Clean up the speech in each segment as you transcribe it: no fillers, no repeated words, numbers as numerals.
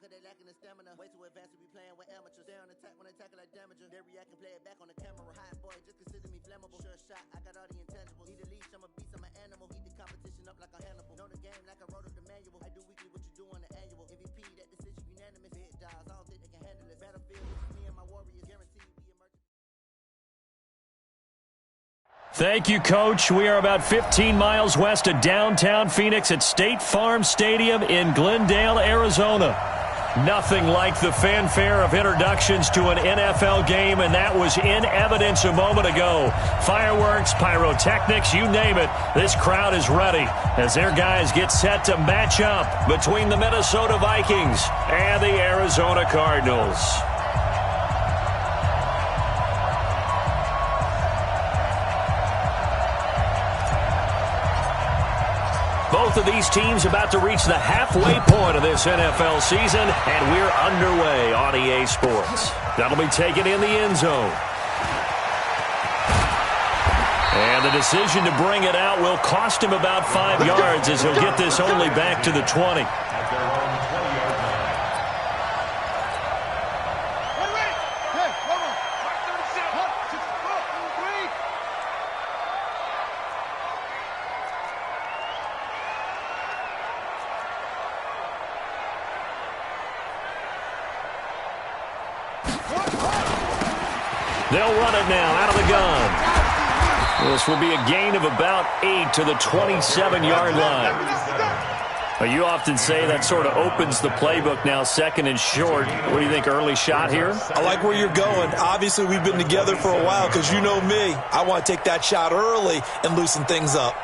cause they lacking the stamina. Way too advanced to be playing with amateurs. Stay on attack when they tackle like damager. They react and play it back on the camera. Hot boy, just consider me flammable. Sure shot, I got all the intangibles. Need a leash, I'm a beast, I'm an animal. Heat the competition up like a Hannibal. Know the game like I wrote up the manual. I do weekly what you do on the annual. MVP, that decision unanimous. Big dogs, I don't think they can handle it. Battlefield, it's me and my warriors. Guaranteed we emerge. Thank you, Coach. We are about 15 miles west of downtown Phoenix at State Farm Stadium in Glendale, Arizona. Nothing like the fanfare of introductions to an NFL game, and that was in evidence a moment ago. Fireworks, pyrotechnics, you name it. This crowd is ready as their guys get set to match up between the Minnesota Vikings and the Arizona Cardinals. Both of these teams about to reach the halfway point of this NFL season, and we're underway on EA Sports. That'll be taken in the end zone. And the decision to bring it out will cost him about 5 yards as he'll get this only back to the 20. They'll run it now out of the gun. This will be a gain of about 8 to the 27-yard line. You often say that sort of opens the playbook now, second and short. What do you think, early shot here? I like where you're going. Obviously, we've been together for a while because you know me. I want to take that shot early and loosen things up.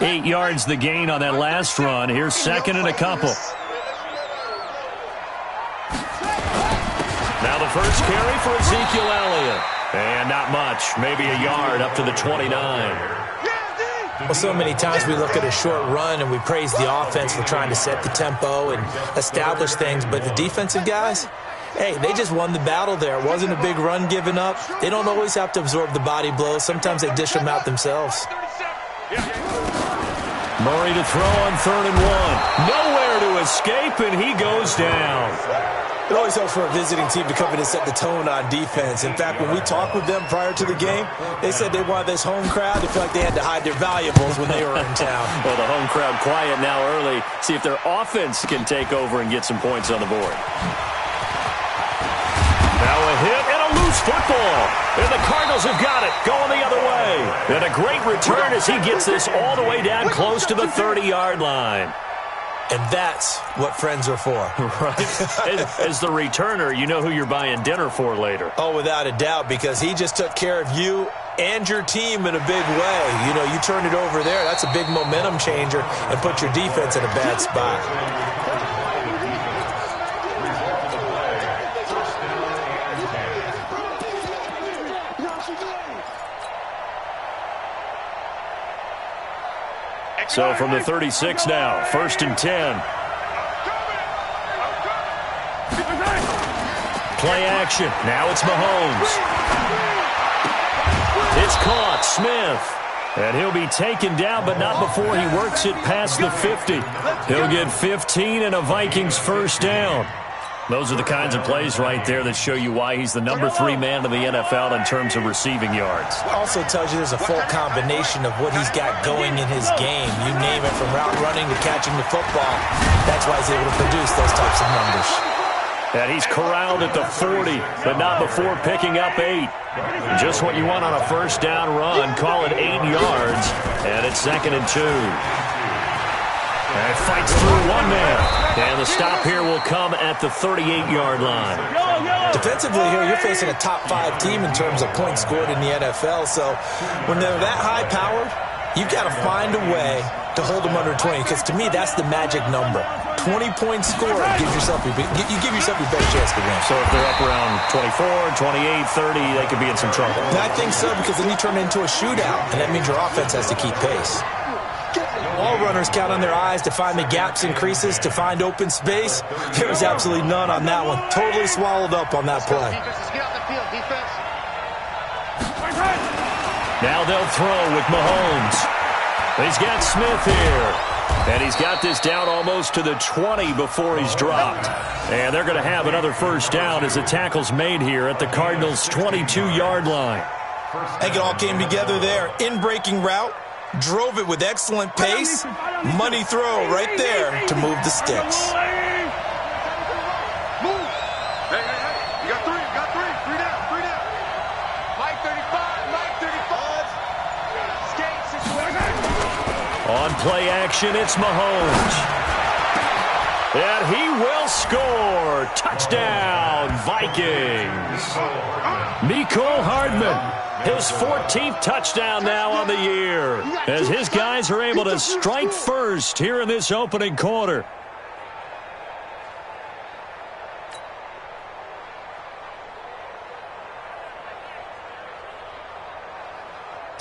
Eight yards the gain on that last run. Here's second and a couple. Now the first carry for Ezekiel Elliott. And not much, maybe a yard up to the 29. Well, so many times we look at a short run and we praise the offense for trying to set the tempo and establish things, but the defensive guys, hey, they just won the battle there. It wasn't a big run given up. They don't always have to absorb the body blows. Sometimes they dish them out themselves. Murray to throw on 3rd and 1. Nowhere to escape, and he goes down. It always helps for a visiting team to come in and set the tone on defense. In fact, when we talked with them prior to the game, they said they wanted this home crowd to feel like they had to hide their valuables when they were in town. Well, the home crowd quiet now early. See if their offense can take over and get some points on the board. Now a hit and a loose football. And the Cardinals have got it, going the other way. And a great return as he gets this all the way down close to the 30-yard line. And that's what friends are for. Right. As the returner, you know who you're buying dinner for later. Oh, without a doubt, because he just took care of you and your team in a big way. You know, you turn it over there, that's a big momentum changer and put your defense in a bad spot. So from the 36 now, 1st and 10. Play action. Now it's Mahomes. It's caught. Smith. And he'll be taken down, but not before he works it past the 50. He'll get 15 and a Vikings first down. Those are the kinds of plays right there that show you why he's the number 3 man in the NFL in terms of receiving yards. It also tells you there's a full combination of what he's got going in his game. You name it, from route running to catching the football. That's why he's able to produce those types of numbers. And he's corralled at the 40, but not before picking up 8. Just what you want on a first down run. Call it 8 yards, and it's 2nd and 2. And fights through one man. And the stop here will come at the 38-yard line. Defensively here, you're facing a top 5 team in terms of points scored in the NFL. So when they're that high-powered, you've got to find a way to hold them under 20. Because to me, that's the magic number. 20 points scored, you give yourself your best chance to win. So if they're up around 24, 28, 30, they could be in some trouble. And I think so, because then you turn it into a shootout, and that means your offense has to keep pace. All runners count on their eyes to find the gaps and creases, to find open space. There was absolutely none on that one. Totally swallowed up on that play. Now they'll throw with Mahomes. He's got Smith here. And he's got this down almost to the 20 before he's dropped. And they're going to have another first down as the tackle's made here at the Cardinals' 22-yard line. I think it all came together there. In-breaking route, drove it with excellent pace. Money throw right there to move the sticks. On play action, it's Mahomes. And he will score. Touchdown, Vikings. Mecole Hardman, his 14th touchdown now on the year, as his guys are able to strike first here in this opening quarter.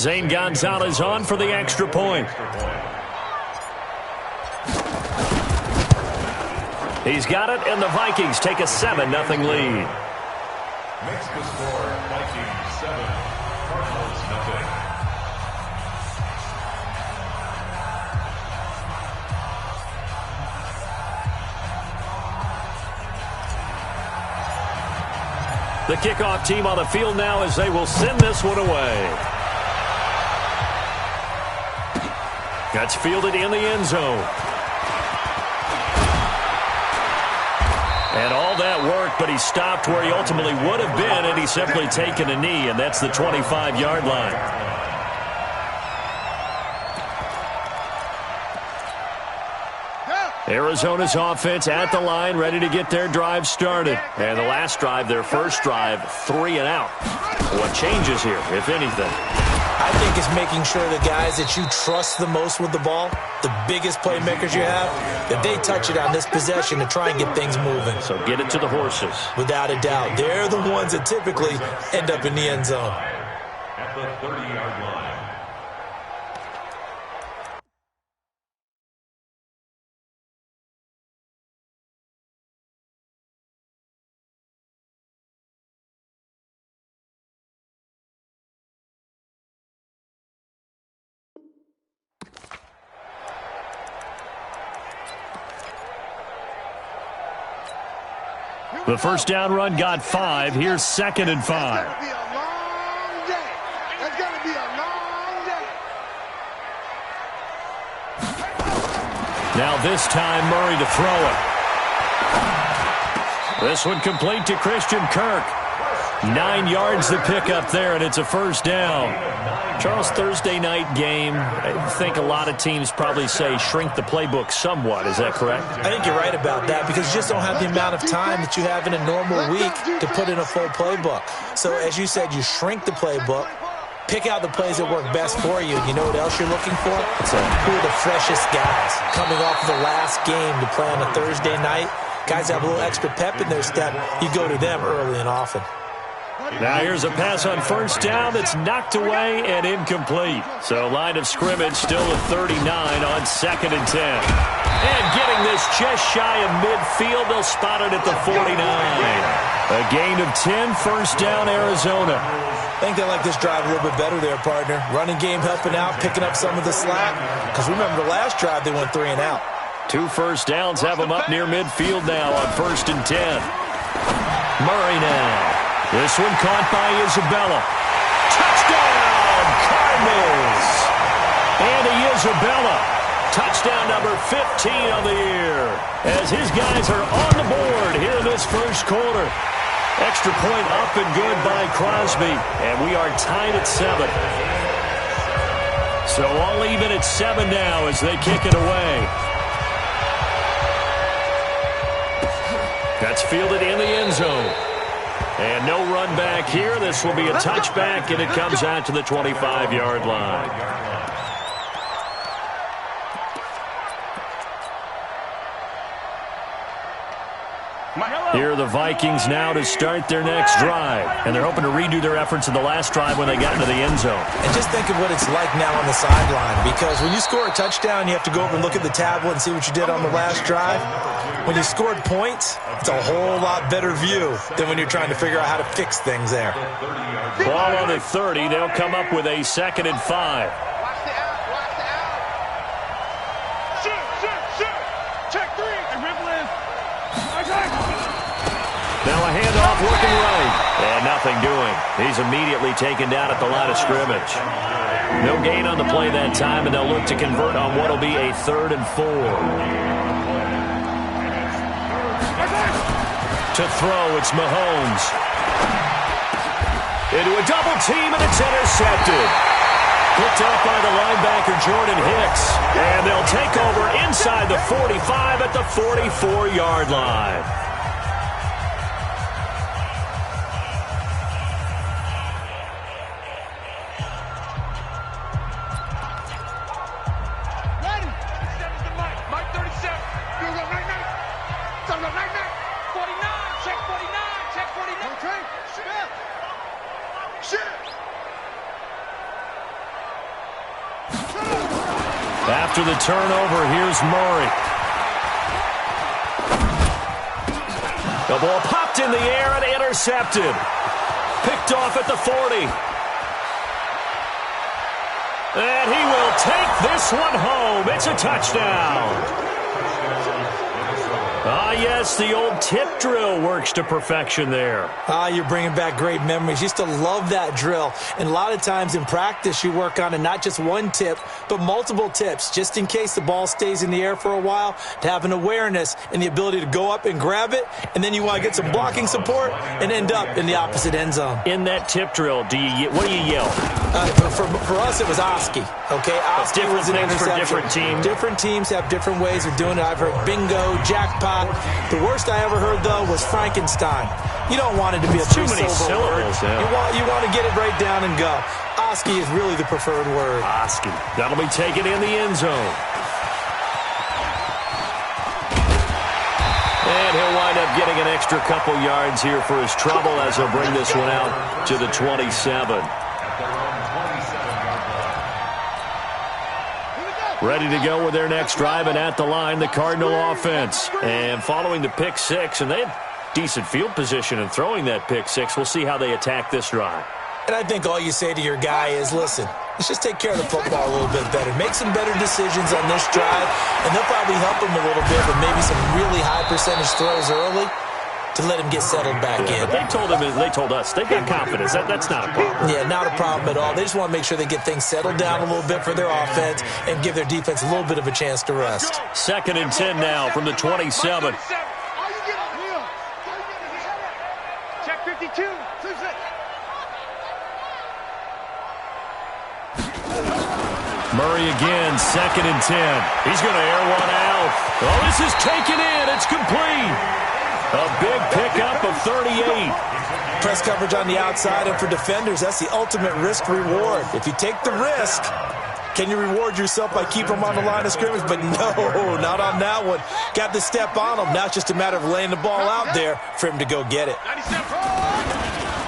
Zane Gonzalez on for the extra point. He's got it, and the Vikings take a 7-0 lead. Makes the score Vikings 7, Cardinals 0. The kickoff team on the field now as they will send this one away. That's fielded in the end zone. And all that work, but he stopped where he ultimately would have been, and he's simply taken a knee, and that's the 25-yard line. Arizona's offense at the line, ready to get their drive started. And the last drive, their first drive, 3 and out. What changes here, if anything? I think it's making sure the guys that you trust the most with the ball, the biggest playmakers you have, that they touch it on this possession to try and get things moving. So get it to the horses. Without a doubt. They're the ones that typically end up in the end zone. At the 30-yard line. The first down run got 5. Here's 2nd and 5. It's going to be a long day. It's going to be a long day. Now this time, Murray to throw it. This one complete to Christian Kirk. 9 yards to pick up there, and it's a first down. Charles, Thursday night game, I think a lot of teams probably say shrink the playbook somewhat. Is that correct? I think you're right about that because you just don't have the amount of time that you have in a normal week to put in a full playbook. So as you said, you shrink the playbook, pick out the plays that work best for you. You know what else you're looking for? Who are the freshest guys coming off of the last game to play on a Thursday night? Guys have a little extra pep in their step. You go to them early and often. Now here's a pass on first down that's knocked away and incomplete. So line of scrimmage still at 39 on 2nd and 10. And getting this just shy of midfield, they'll spot it at the 49. A gain of 10, first down Arizona. I think they like this drive a little bit better there, partner. Running game helping out, picking up some of the slack. Because remember the last drive they went 3 and out. 2 first downs have them up near midfield now on 1st and 10. Murray now. This one caught by Isabella. Touchdown, Cardinals! Andy Isabella, touchdown number 15 on the year, as his guys are on the board here in this first quarter. Extra point up and good by Crosby, and we are tied at 7. So all even at 7 now as they kick it away. That's fielded in the end zone. And no run back here. This will be a touchback, and it comes out to the 25-yard line. Here are the Vikings now to start their next drive. And they're hoping to redo their efforts in the last drive when they got into the end zone. And just think of what it's like now on the sideline. Because when you score a touchdown, you have to go over and look at the tablet and see what you did on the last drive. When you scored points, it's a whole lot better view than when you're trying to figure out how to fix things there. Ball on the 30. They'll come up with a 2nd and 5. handoff looking right. And nothing doing. He's immediately taken down at the line of scrimmage. No gain on the play that time, and they'll look to convert on what will be a 3rd and 4. To throw, it's Mahomes. Into a double team, and it's intercepted. Picked up by the linebacker, Jordan Hicks. And they'll take over inside the 45 at the 44-yard line. Ready? Mike 37. You go right now. Come on, right now. 49. Check 49. Check 49. Okay. Shit. Shit. After the turnover, here's Murray. The ball popped in the air and intercepted. Picked off at the 40. And he will take this one home. It's a touchdown. Ah, yes, the old tip drill works to perfection there. You're bringing back great memories. Used to love that drill. And a lot of times in practice, you work on it, not just one tip, but multiple tips, just in case the ball stays in the air for a while, to have an awareness and the ability to go up and grab it, and then you want to get some blocking support and end up in the opposite end zone. In that tip drill, what do you yell? For us, it was Oski. Okay, Oski was an interception. For different teams. Different teams have different ways of doing it. I've heard bingo, jackpot. The worst I ever heard, though, was Frankenstein. You don't want it to be a too many syllables. Yeah. You want to get it right down and go. Oski is really the preferred word. Oski. That'll be taken in the end zone. And he'll wind up getting an extra couple yards here for his trouble as he'll bring this one out to the 27. Ready to go with their next drive, and at the line, the Cardinal offense. And following the pick six, and they have decent field position in throwing that pick six. We'll see how they attack this drive. And I think all you say to your guy is, listen, let's just take care of the football a little bit better. Make some better decisions on this drive, and they'll probably help him a little bit with maybe some really high percentage throws early to let him get settled back in. But they told us they've got confidence. That's not a problem. Yeah, not a problem at all. They just want to make sure they get things settled down a little bit for their offense and give their defense a little bit of a chance to rest. 2nd and 10 now from the 27. Check 52. Murray again, 2nd and 10. He's going to air one out. Oh, this is taken in. It's complete. A big pickup of 38. Press coverage on the outside, and for defenders, that's the ultimate risk-reward. If you take the risk, can you reward yourself by keeping them on the line of scrimmage? But no, not on that one. Got the step on him. Now it's just a matter of laying the ball out there for him to go get it.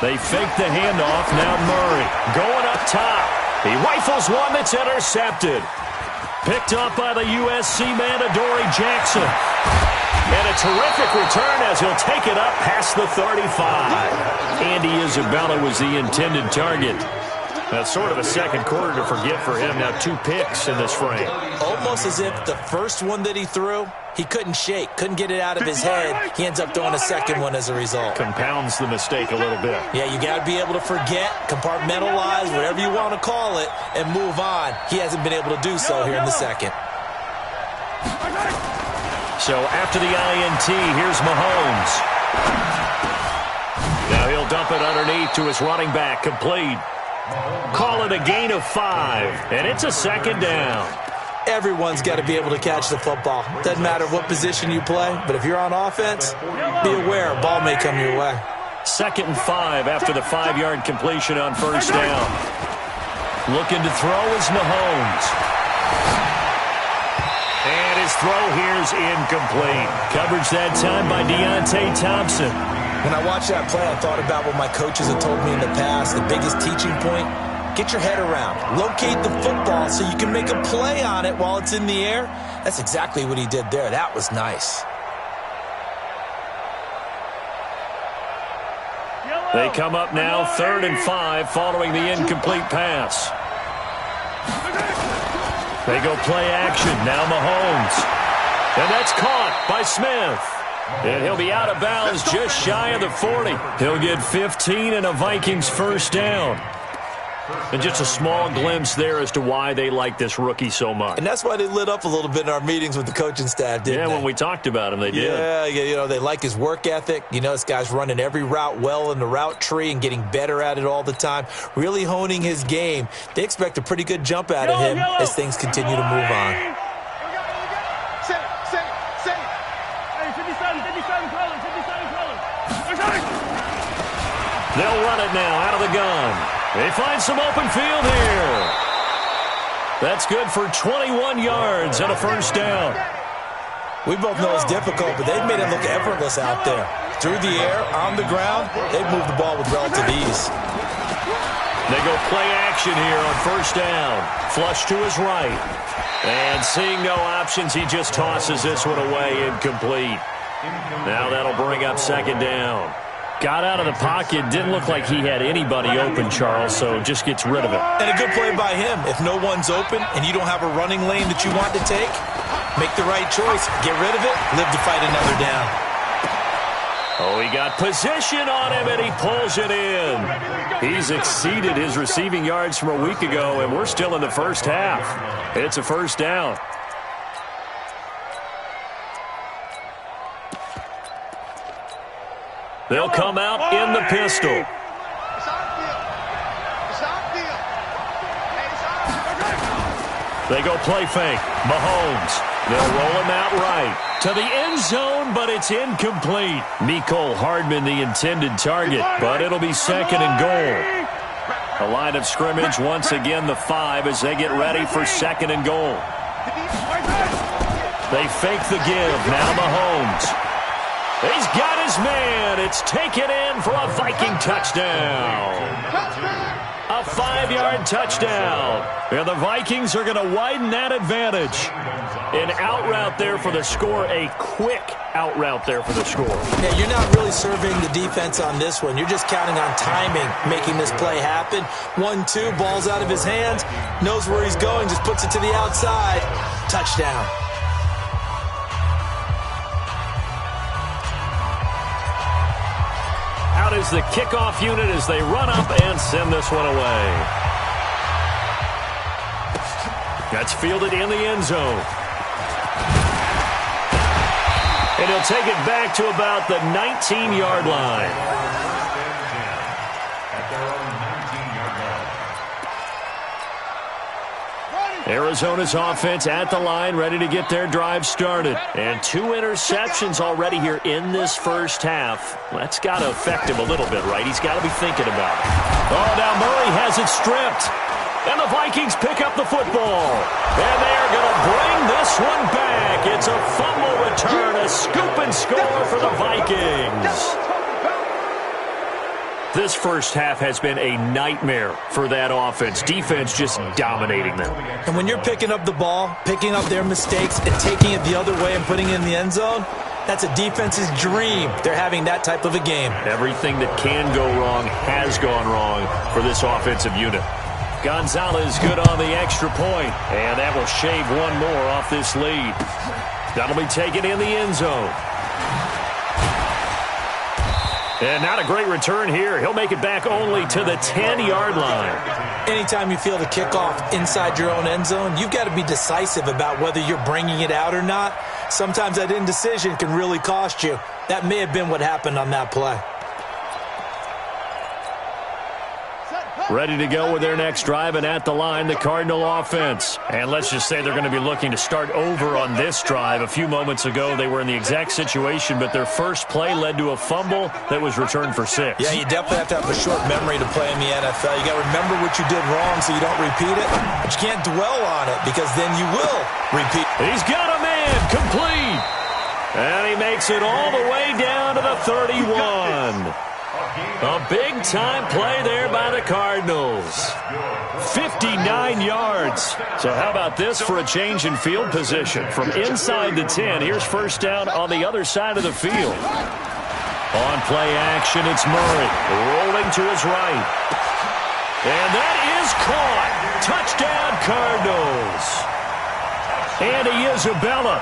They fake the handoff. Now Murray going up top. He rifles one that's intercepted. Picked up by the USC man, Adoree Jackson. And a terrific return as he'll take it up past the 35. Andy Isabella was the intended target. That's sort of a second quarter to forget for him. Now 2 picks in this frame. Almost as if the first one that he threw, he couldn't shake, couldn't get it out of his head. He ends up throwing a second one as a result. Compounds the mistake a little bit. Yeah, you got to be able to forget, compartmentalize, whatever you want to call it, and move on. He hasn't been able to do so here in the second. So after the INT, here's Mahomes. Now he'll dump it underneath to his running back, complete. Call it a gain of 5, and it's a 2nd down. Everyone's got to be able to catch the football. Doesn't matter what position you play, but if you're on offense, be aware a ball may come your way. 2nd and 5 after the 5-yard completion on 1st down. Looking to throw is Mahomes. And his throw here's incomplete. Coverage that time by Deontay Thompson. When I watched that play, I thought about what my coaches have told me in the past. The biggest teaching point, get your head around. Locate the football so you can make a play on it while it's in the air. That's exactly what he did there. That was nice. They come up now 3rd and 5 following the incomplete pass. They go play action. Now Mahomes. And that's caught by Smith. And he'll be out of bounds just shy of the 40. He'll get 15 and a Vikings first down. And just a small glimpse there as to why they like this rookie so much. And that's why they lit up a little bit in our meetings with the coaching staff, didn't they? Yeah, when we talked about him, they did. Yeah, you know, they like his work ethic. You know, this guy's running every route well in the route tree and getting better at it all the time, really honing his game. They expect a pretty good jump out of him as things continue to move on. They'll run it now out of the gun. They find some open field here. That's good for 21 yards and a first down. We both know it's difficult, but they've made it look effortless out there. Through the air, on the ground, they've moved the ball with relative ease. They go play action here on first down. Flush to his right. And seeing no options, he just tosses this one away, incomplete. Now that'll bring up second down. Got out of the pocket. Didn't look like he had anybody open, Charles, so just gets rid of it. And a good play by him. If no one's open and you don't have a running lane that you want to take, make the right choice. Get rid of it. Live to fight another down. Oh, he got position on him, and he pulls it in. He's exceeded his receiving yards from a week ago, and we're still in the first half. It's a first down. They'll come out in the pistol. They go play fake. Mahomes. They'll roll him out right to the end zone, but it's incomplete. Mecole Hardman, the intended target, but it'll be second and goal. A line of scrimmage, once again the 5 as they get ready for second and goal. They fake the give. Now Mahomes. He's got his man. It's taken in for a Viking touchdown. A 5-yard touchdown. And the Vikings are going to widen that advantage. An out route there for the score. A quick out route there for the score. Yeah, you're not really serving the defense on this one. You're just counting on timing, making this play happen. 1-2, ball's out of his hands. Knows where he's going, just puts it to the outside. Touchdown. Out is the kickoff unit as they run up and send this one away. That's fielded in the end zone. And he'll take it back to about the 19-yard line. Arizona's offense at the line, ready to get their drive started. And 2 interceptions already here in this first half. That's got to affect him a little bit, right? He's got to be thinking about it. Oh, now Murray has it stripped. And the Vikings pick up the football. And they are going to bring this one back. It's a fumble return, a scoop and score for the Vikings. This first half has been a nightmare for that offense. Defense just dominating them. And when you're picking up the ball, picking up their mistakes, and taking it the other way and putting it in the end zone, that's a defense's dream. They're having that type of a game. Everything that can go wrong has gone wrong for this offensive unit. Gonzalez good on the extra point, and that will shave one more off this lead. That'll be taken in the end zone. And not a great return here. He'll make it back only to the 10-yard line. Anytime you feel the kickoff inside your own end zone, you've got to be decisive about whether you're bringing it out or not. Sometimes that indecision can really cost you. That may have been what happened on that play. Ready to go with their next drive, and at the line, the Cardinal offense. And let's just say they're going to be looking to start over on this drive. A few moments ago, they were in the exact situation, but their first play led to a fumble that was returned for 6. Yeah, you definitely have to have a short memory to play in the NFL. You got to remember what you did wrong so you don't repeat it. But you can't dwell on it because then you will repeat. He's got a man, complete. And he makes it all the way down to the 31. A big-time play there by the Cardinals. 59 yards. So how about this for a change in field position? From inside the 10, here's first down on the other side of the field. On play action, it's Murray rolling to his right. And that is caught. Touchdown, Cardinals. And he Isabella,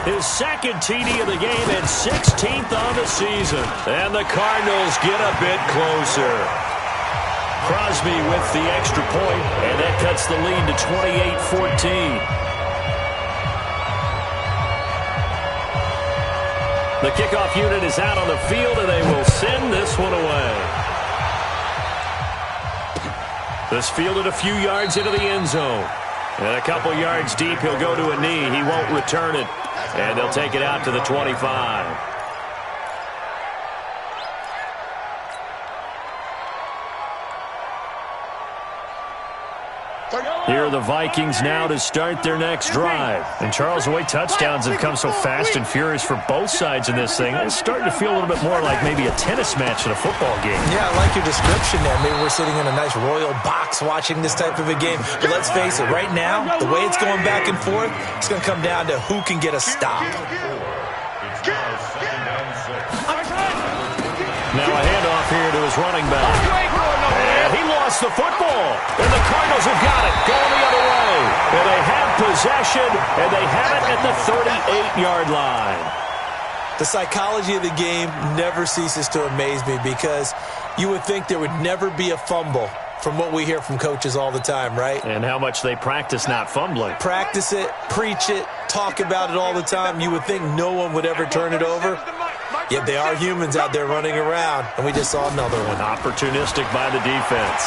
his second TD of the game and 16th on the season. And the Cardinals get a bit closer. Crosby with the extra point, and that cuts the lead to 28-14. The kickoff unit is out on the field, and they will send this one away. This fielded a few yards into the end zone. And a couple yards deep, he'll go to a knee. He won't return it. And they'll take it out to the 25. Here are the Vikings now to start their next drive. And Charles, the way touchdowns have come so fast and furious for both sides in this thing, it's starting to feel a little bit more like maybe a tennis match in a football game. Yeah, I like your description there. Maybe we're sitting in a nice royal box watching this type of a game. But let's face it, right now, the way it's going back and forth, it's going to come down to who can get a stop. Now a handoff here to his running back. And he lost the football. And the Cardinals have got it. Going the other way. And they have possession. And they have it at the 38-yard line. The psychology of the game never ceases to amaze me because you would think there would never be a fumble from what we hear from coaches all the time, right? And how much they practice not fumbling. Practice it, preach it, talk about it all the time. You would think no one would ever turn it over. Yet they are humans out there running around, and we just saw another one. Opportunistic by the defense.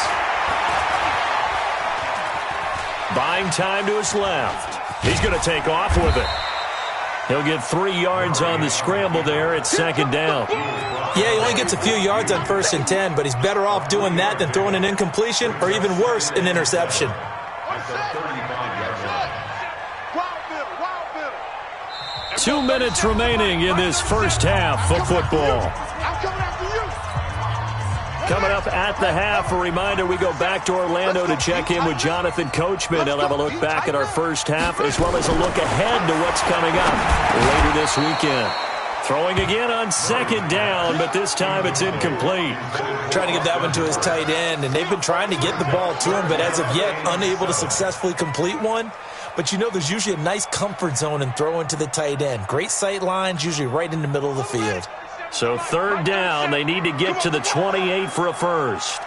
Buying time to his left. He's going to take off with it. He'll get 3 yards on the scramble there at second down. Yeah, he only gets a few yards on 1st and 10, but he's better off doing that than throwing an incompletion or even worse, an interception. 2 minutes remaining in this first half of football. Coming up at the half, a reminder, we go back to Orlando to check in with Jonathan Coachman. He'll have a look back at our first half as well as a look ahead to what's coming up later this weekend. Throwing again on second down, but this time it's incomplete. Trying to get that one to his tight end, and they've been trying to get the ball to him, but as of yet, unable to successfully complete one. But you know there's usually a nice comfort zone in throwing to the tight end. Great sight lines, usually right in the middle of the field. So third down, they need to get to the 28 for a first.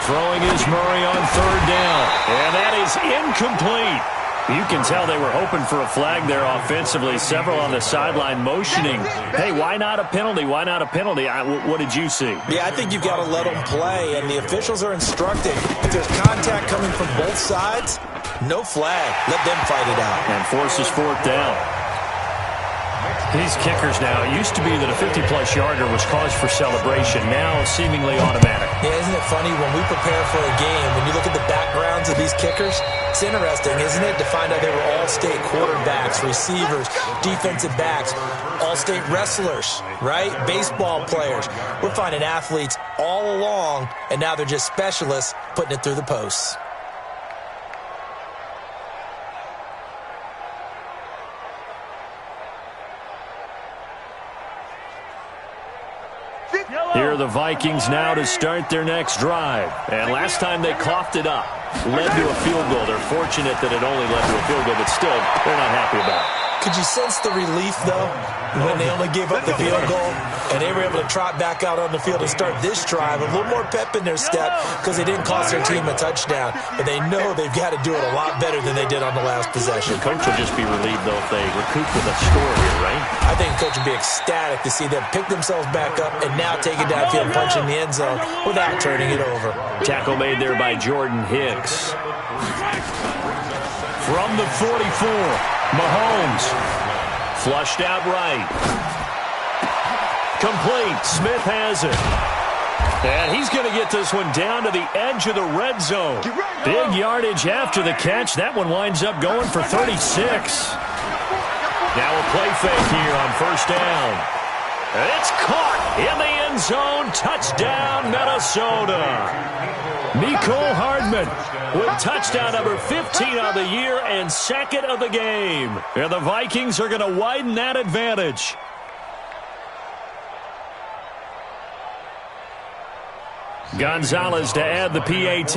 Throwing is Murray on third down, and that is incomplete. You can tell they were hoping for a flag there offensively. Several on the sideline motioning. Hey, why not a penalty? Why not a penalty? What did you see? Yeah, I think you've got to let them play, and the officials are instructing. If there's contact coming from both sides, no flag. Let them fight it out. And forces fourth down. These kickers now, it used to be that a 50-plus yarder was cause for celebration. Now seemingly automatic. Yeah, isn't it funny when we prepare for a game, when you look at the backgrounds of these kickers, it's interesting, isn't it, to find out they were all-state quarterbacks, receivers, defensive backs, all-state wrestlers, right? Baseball players. We're finding athletes all along, and now they're just specialists putting it through the posts. Here are the Vikings now to start their next drive. And last time they coughed it up, led to a field goal. They're fortunate that it only led to a field goal, but still, they're not happy about it. Could you sense the relief, though, when they only gave up the field goal and they were able to trot back out on the field and start this drive? A little more pep in their step because they didn't cost their team a touchdown. But they know they've got to do it a lot better than they did on the last possession. The coach will just be relieved, though, if they recoup with a score here, right? I think the coach would be ecstatic to see them pick themselves back up and now take it downfield, punch in the end zone without turning it over. Tackle made there by Jordan Hicks. From the 44, Mahomes. Flushed out right. Complete. Smith has it. And he's going to get this one down to the edge of the red zone. Big yardage after the catch. That one winds up going for 36. Now a play fake here on first down. And it's caught in the end zone. Touchdown, Minnesota. Mecole Hardman with touchdown number 15 of the year and second of the game. And the Vikings are going to widen that advantage. Gonzalez to add the PAT.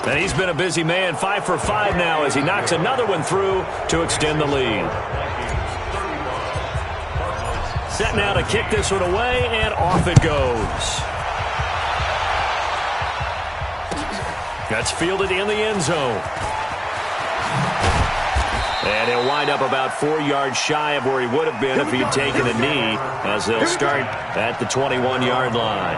And he's been a busy man, 5 for 5 now as he knocks another one through to extend the lead. Set now to kick this one away, and off it goes. That's fielded in the end zone. And he'll wind up about 4 yards shy of where he would have been if he'd taken a knee, as they'll start at the 21-yard line.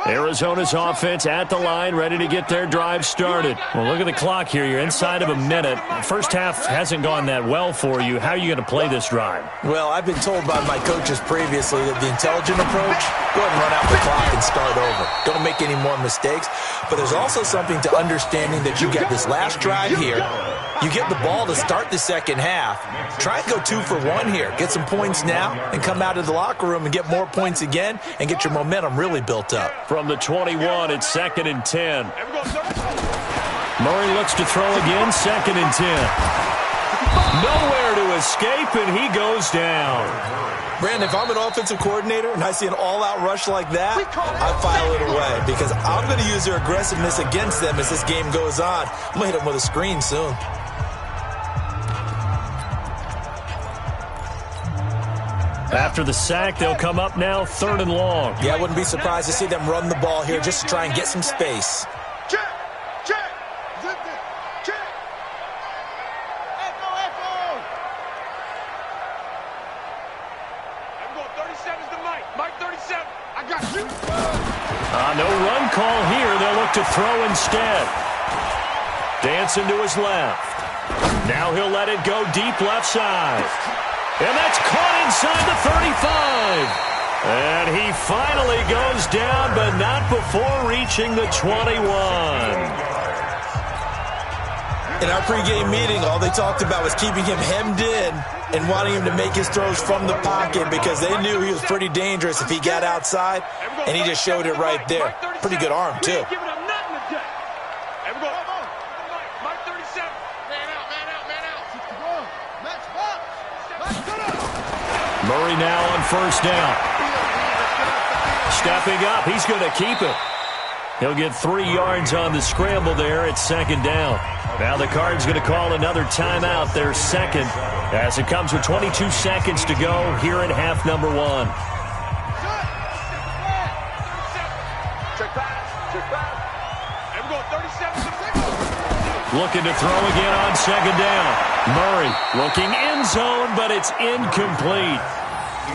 Arizona's offense at the line, ready to get their drive started. Well, look at the clock here. You're inside of a minute. First half hasn't gone that well for you. How are you going to play this drive? Well, I've been told by my coaches previously that the intelligent approach, go ahead and run out the clock and start over. Don't make any more mistakes. But there's also something to understanding that you get this last drive here. You get the ball to start the second half. Try and go 2 for 1 here. Get some points now and come out of the locker room and get more points again and get your momentum really built up. From the 21, it's 2nd and 10. Murray looks to throw again, 2nd and 10. Nowhere to escape, and he goes down. Brandon, if I'm an offensive coordinator and I see an all-out rush like that, I file it away because I'm going to use their aggressiveness against them as this game goes on. I'm going to hit them with a screen soon. After the sack, they'll come up now 3rd and long. Yeah, I wouldn't be surprised to see them run the ball here just to try and get some space. Check. Zip it. Check. Echo. I'm going 37's the Mike. Mike 37. I got you. No run call here. They'll look to throw instead. Dancing to his left. Now he'll let it go deep left side. And that's caught inside the 35. And he finally goes down, but not before reaching the 21. In our pregame meeting, all they talked about was keeping him hemmed in and wanting him to make his throws from the pocket because they knew he was pretty dangerous if he got outside, and he just showed it right there. Pretty good arm, too. Murray now on 1st down. Stepping up, he's going to keep it. He'll get 3 yards on the scramble there at 2nd down. Now the Cards going to call another timeout, their 2nd, as it comes with 22 seconds to go here in half number 1. Looking to throw again on 2nd down. Murray looking end zone, but it's incomplete.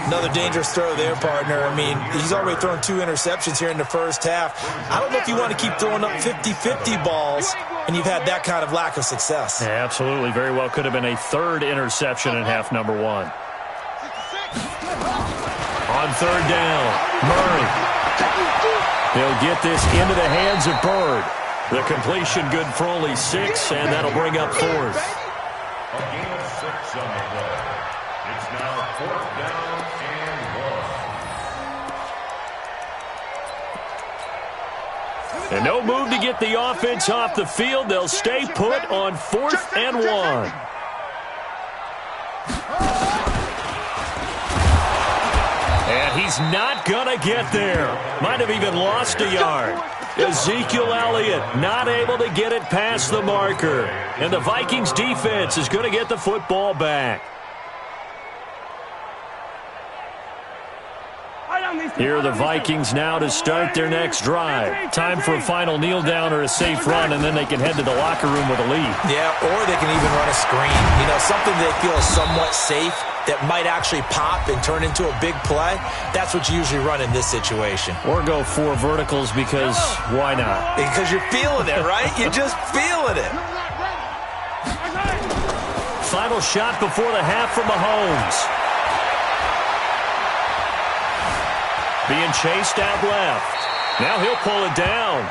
Another dangerous throw there, partner. I mean, he's already thrown 2 interceptions here in the first half. I don't know if you want to keep throwing up 50-50 balls, and you've had that kind of lack of success. Yeah, absolutely. Very well could have been a 3rd interception in half number 1. On 3rd down, Murray. He'll get this into the hands of Bird. The completion good for only 6, and that'll bring up 4th. A gain of 6 on the play. It's now 4th down and 1. And no move to get the offense off the field. They'll stay put on 4th and 1. And he's not going to get there. Might have even lost a yard. Ezekiel Elliott not able to get it past the marker. And the Vikings defense is going to get the football back. Here are the Vikings now to start their next drive. Time for a final kneel down or a safe run, and then they can head to the locker room with a lead. Yeah, or they can even run a screen. You know, something they feel is somewhat safe that might actually pop and turn into a big play. That's what you usually run in this situation. Or go 4 verticals because why not? Because you're feeling it, right? You're just feeling it. Final shot before the half from Mahomes. Being chased out left. Now he'll pull it down.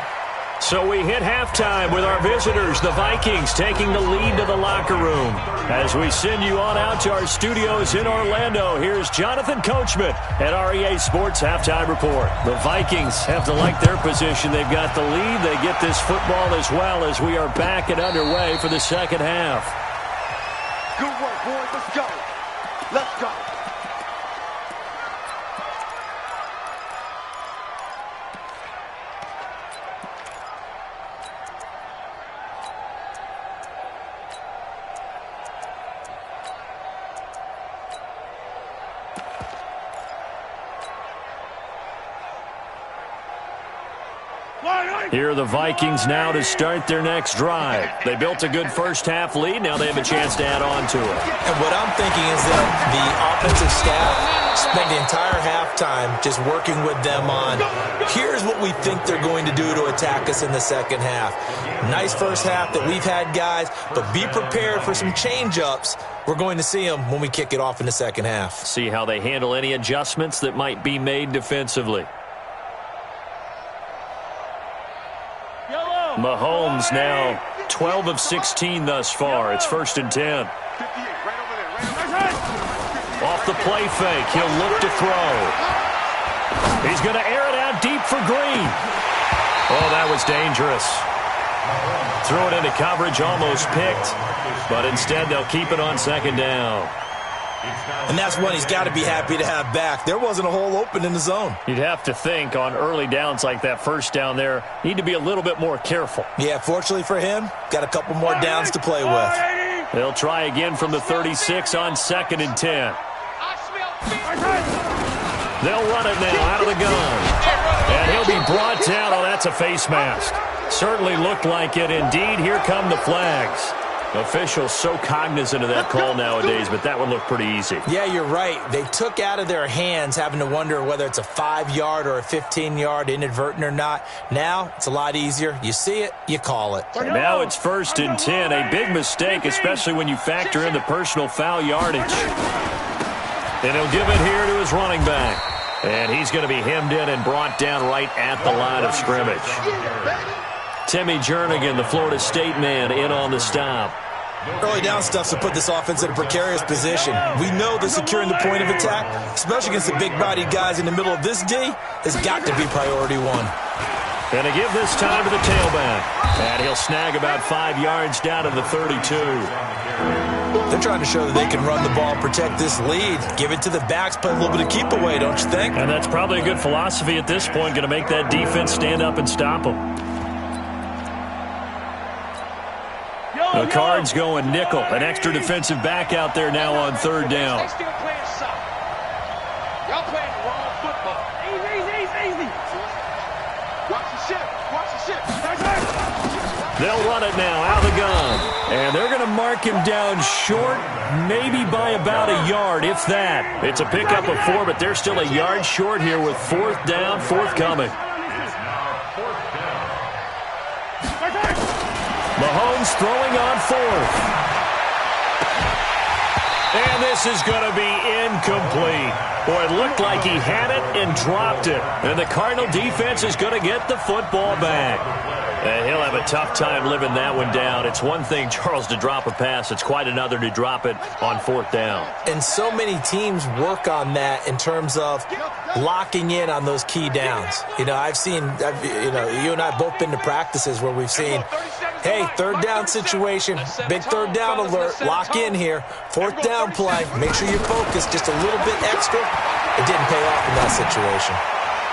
So we hit halftime with our visitors, the Vikings, taking the lead to the locker room. As we send you on out to our studios in Orlando, here's Jonathan Coachman at REA Sports Halftime Report. The Vikings have to like their position. They've got the lead. They get this football as well as we are back and underway for the second half. Good work, boys. Let's go. Let's go. Here are the Vikings now to start their next drive. They built a good first-half lead. Now they have a chance to add on to it. And what I'm thinking is that the offensive staff spent the entire halftime just working with them on, here's what we think they're going to do to attack us in the second half. Nice first half that we've had, guys, but be prepared for some change-ups. We're going to see them when we kick it off in the second half. See how they handle any adjustments that might be made defensively. Mahomes now 12 of 16 thus far. It's 1st and 10. Off the play fake, he'll look to throw. He's going to air it out deep for Green. Oh, that was dangerous. Threw it into coverage, almost picked, but instead they'll keep it on second down. And that's one he's got to be happy to have back. There wasn't a hole open in the zone. You'd have to think on early downs like that first down there, need to be a little bit more careful. Yeah, fortunately for him, got a couple more downs to play with. They'll try again from the 36 on 2nd and 10. They'll run it now out of the gun. And he'll be brought down. Oh, that's a face mask. Certainly looked like it. Indeed, here come the flags. Officials so cognizant of that call nowadays, but that would look pretty easy. Yeah, you're right. They took out of their hands having to wonder whether it's a 5-yard or a 15-yard, inadvertent or not. Now, it's a lot easier. You see it, you call it. Now it's 1st and 10. A big mistake, especially when you factor in the personal foul yardage. And he'll give it here to his running back. And he's going to be hemmed in and brought down right at the line of scrimmage. Timmy Jernigan, the Florida State man, in on the stop. Early down stuff to put this offense in a precarious position. We know that securing the point of attack, especially against the big-bodied guys in the middle of this D, has got to be priority one. And to give this time to the tailback. And he'll snag about 5 yards down to the 32. They're trying to show that they can run the ball, protect this lead, give it to the backs, play a little bit of keep away, don't you think? And that's probably a good philosophy at this point, going to make that defense stand up and stop them. The Cards going nickel. An extra defensive back out there now on 3rd down. Y'all playing the wrong football. Easy. Watch the ship. They'll run it now out of the gun. And they're going to mark him down short, maybe by about a yard, if that. It's a pickup of 4, but they're still a yard short here with 4th down, forthcoming. Mahomes throwing on 4th. And this is going to be incomplete. Boy, it looked like he had it and dropped it. And the Cardinal defense is going to get the football back. And he'll have a tough time living that one down. It's one thing, Charles, to drop a pass. It's quite another to drop it on 4th down. And so many teams work on that in terms of locking in on those key downs. You know, you and I both been to practices where we've seen, hey, 3rd down situation, big 3rd down alert, lock in here, 4th down play, make sure you're focused just a little bit extra. It didn't pay off in that situation.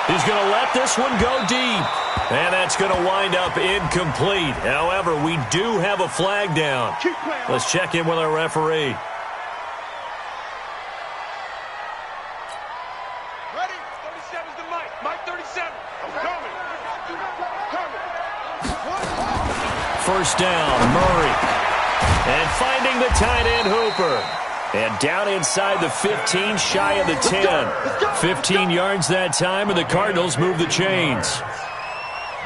He's going to let this one go deep. And that's going to wind up incomplete. However, we do have a flag down. Let's check in with our referee. Ready? 37's the mic. Mike 37. I'm coming. 1st down, Murray. And finding the tight end, Hooper. And down inside the 15, shy of the 10. 15 yards that time, and the Cardinals move the chains.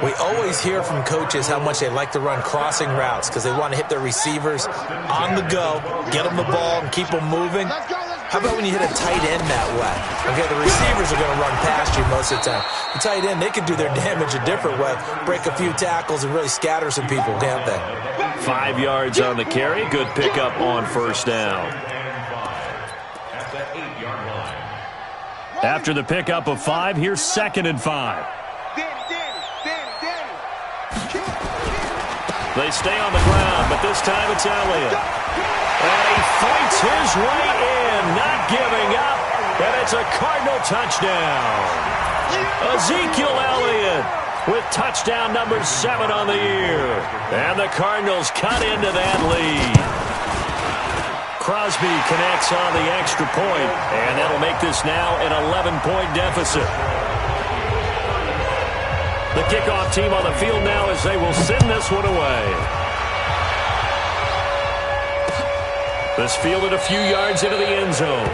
We always hear from coaches how much they like to run crossing routes because they want to hit their receivers on the go, get them the ball, and keep them moving. How about when you hit a tight end that way? Okay, the receivers are going to run past against you most of the time. The tight end, they can do their damage a different way, break a few tackles and really scatter some people, can't they? 5 yards on the carry. Good pickup on first down. At the 8-yard line. After the pickup of 5, here's 2nd and 5. They stay on the ground, but this time it's Elliott. And he fights his way in, not giving up. And it's a Cardinal touchdown. Ezekiel Elliott with touchdown number 7 on the year. And the Cardinals cut into that lead. Crosby connects on the extra point, and that'll make this now an 11-point deficit. The kickoff team on the field now as they will send this one away. This fielded a few yards into the end zone.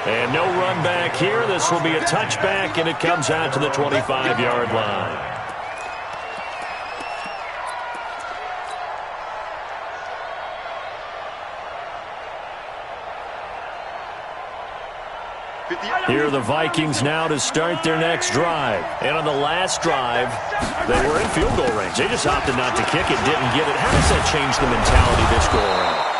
And no run back here. This will be a touchback, and it comes out to the 25-yard line. Here are the Vikings now to start their next drive. And on the last drive, they were in field goal range. They just opted not to kick it, didn't get it. How does that change the mentality this go around?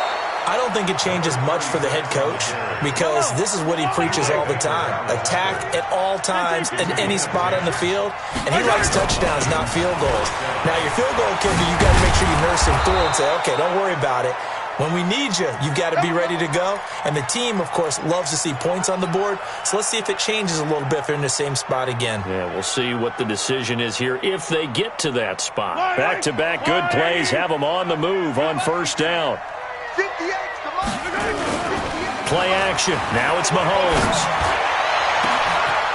I don't think it changes much for the head coach because this is what he preaches all the time. Attack at all times in any spot on the field, and he likes touchdowns, not field goals. Now, your field goal kicker, you got to make sure you nurse him through and say, okay, don't worry about it. When we need you, you've got to be ready to go. And the team, of course, loves to see points on the board. So let's see if it changes a little bit if they're in the same spot again. Yeah, we'll see what the decision is here if they get to that spot. Back-to-back good plays have them on the move on first down. Play action. Now it's Mahomes.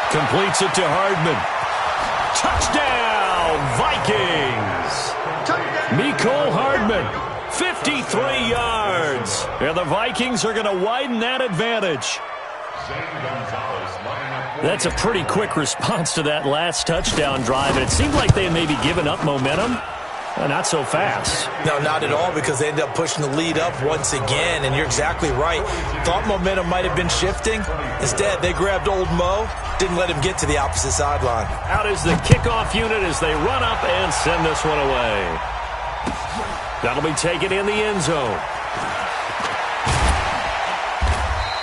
Completes it to Hardman. Touchdown, Vikings. Mecole Hardman. 53 yards. And the Vikings are going to widen that advantage. That's a pretty quick response to that last touchdown drive. And it seemed like they had maybe given up momentum. Not so fast. No, not at all, because they ended up pushing the lead up once again. And you're exactly right. Thought momentum might have been shifting. Instead, they grabbed old Mo. Didn't let him get to the opposite sideline. Out is the kickoff unit as they run up and send this one away. That'll be taken in the end zone.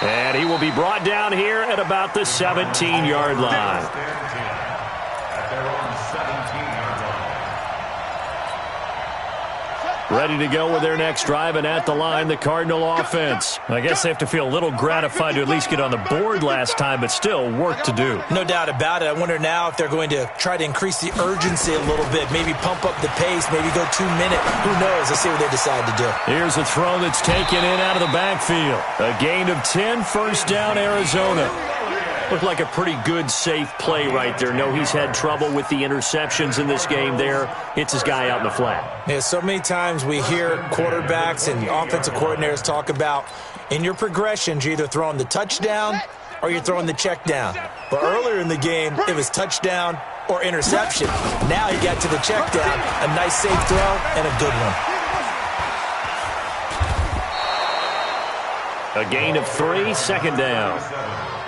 And he will be brought down here at about the 17-yard line. Ready to go with their next drive, and at the line, the Cardinal offense. I guess they have to feel a little gratified to at least get on the board last time, but still work to do. No doubt about it. I wonder now if they're going to try to increase the urgency a little bit, maybe pump up the pace, maybe go 2-minute. Who knows? Let's see what they decide to do. Here's a throw that's taken in out of the backfield. A gain of 10, first down, Arizona. Looked like a pretty good, safe play right there. No, he's had trouble with the interceptions in this game there. Hits his guy out in the flat. Yeah, so many times we hear quarterbacks and offensive coordinators talk about in your progressions, you're either throwing the touchdown or you're throwing the check down. But earlier in the game, it was touchdown or interception. Now he got to the check down. A nice, safe throw and a good one. A gain of 3, second down.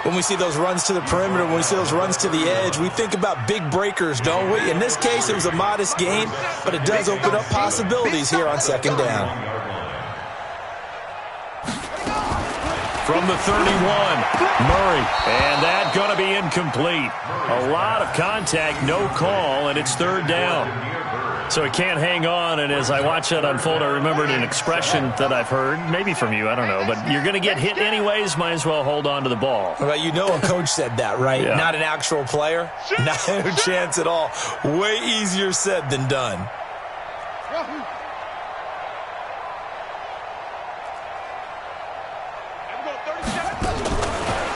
When we see those runs to the perimeter, when we see those runs to the edge, we think about big breakers, don't we? In this case, it was a modest gain, but it does open up possibilities here on second down. From the 31, Murray. And that going to be incomplete. A lot of contact, no call, and it's third down. So he can't hang on, and as I watch that unfold, I remembered an expression that I've heard, maybe from you, I don't know, but you're going to get hit anyways, might as well hold on to the ball. Well, you know a coach said that, right? Yeah. Not an actual player? Not a chance at all. Way easier said than done.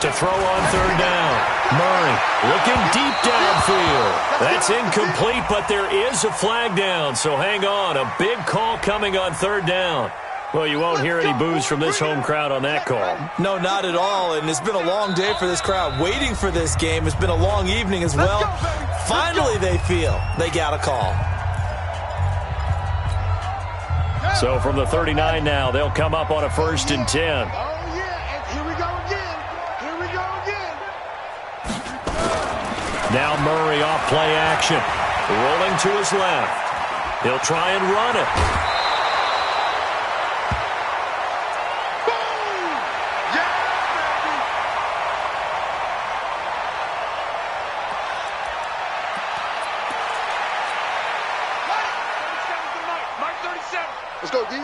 To throw on third down. Murray looking deep downfield. That's incomplete, but there is a flag down, so hang on. A big call coming on third down. Well, you won't hear any boos from this home crowd on that call. No, not at all, and it's been a long day for this crowd waiting for this game. It's been a long evening as well. Finally, they feel they got a call. So from the 39 now, they'll come up on a 1st and 10. Now Murray off play action. Rolling to his left. He'll try and run it. Boom! Yeah, baby! Mike 37. Let's go, D.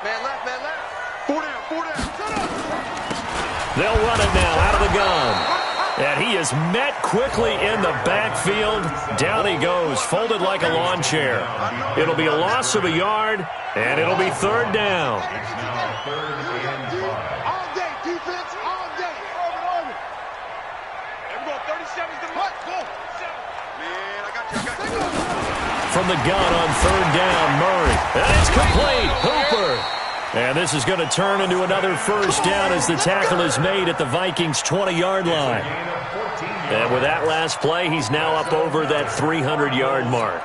Man left, man left. Four down, four down. Shut up! They'll run it now out of the gun. And he is met quickly in the backfield. Down he goes, folded like a lawn chair. It'll be a loss of a yard, and it'll be third down. All day, defense, all day. Everyone, 37's the mark. Go. Man, I got you. From the gun on third down, Murray. And it's complete. Hooper. And this is going to turn into another first down as the tackle is made at the Vikings' 20-yard line. And with that last play, he's now up over that 300-yard mark.